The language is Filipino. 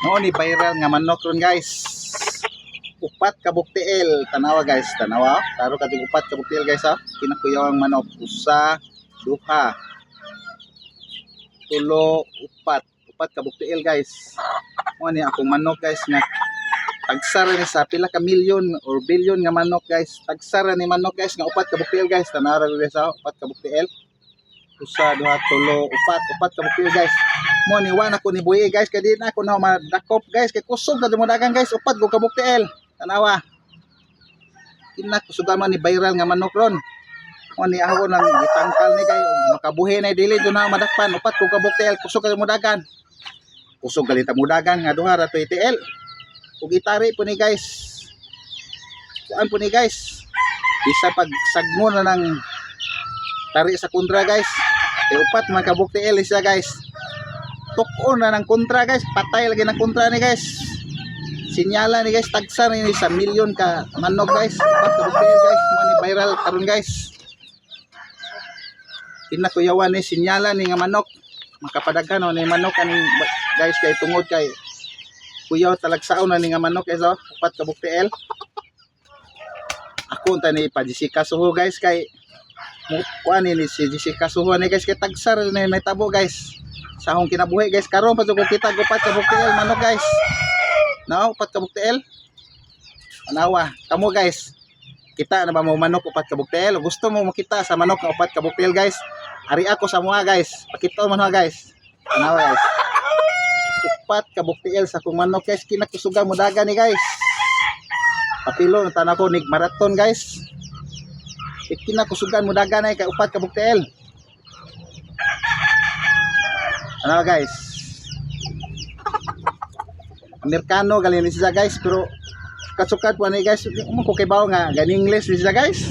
No ni viral nga manok ron guys. Upat ka buktiil, tanawa guys, tanawa. Taro ka upat ka buktiil guys ha. Kinakuyawang manok, usa, duha, tulo, upat. Upat ka buktiil guys. Mo ni akong manok guys nga tagsara ni sa pila ka milyon or bilyon nga manok guys. Tagsara ni manok guys nga upat ka buktiil guys. Tanawa guys ha, upat ka buktiil. Usa, duha, tulo, upat ka buktiil guys. Mo ni wan ako ni buhi guys kay di na ako na madakop guys kay kusog ka mo dagan guys upat go ka buktiil. Tanawa. Kinaksugan man ni viral nga manok ron. Mo ni ako nang gitangkal ni kay makabuhi na dili do na madakpan upat ko ka buktiil kusog ka mo dagan. Kusog galita mo dagan nga duha ra to itil. Ug itari po ni guys. Kuan po ni guys. Bisa pag sagmo na ng tari sa kontra guys. Kay upat man ka buktiil siya guys. Tukon na ng kontra guys, patay lagi ng kontra ni guys. Sinyala ni guys, tagsa ni sa milyon ka manok guys. Upat ka buktiil guys, ni viral karon guys. Kinakuyawan ni sinyala ni nga manok. Makapadaghan ni manok ani guys kay tungod kay kuyaw talagsaon na ni nga manok guys oh. Upat ka buktiil. Ako unta ni pa Jessica Suho guys kay kuan ni si Jessica Suho ni guys kay tagsa ni natabo guys. Sa akong kinabuhi guys karon pa jud ko kita upat ka buktiil manok guys. No, upat ka buktiil. Anawa, kamo guys. Kita na ba mo manok upat ka buktiil? Gusto mo makita sa manok nga upat ka buktiil guys? Ari ako sa mga guys. Pakita mo na guys. Anawa guys. Upat ka buktiil sa akong manok guys kinakusugan mo dagan ni guys. Papilo na tanan ko nig marathon guys. Kinakusugan mo dagan ay kay upat ka buktiil. Ano guys, Amerikano galing siya guys pero kasukat po ni guys mo ko kay bawo nga ganing English siya guys.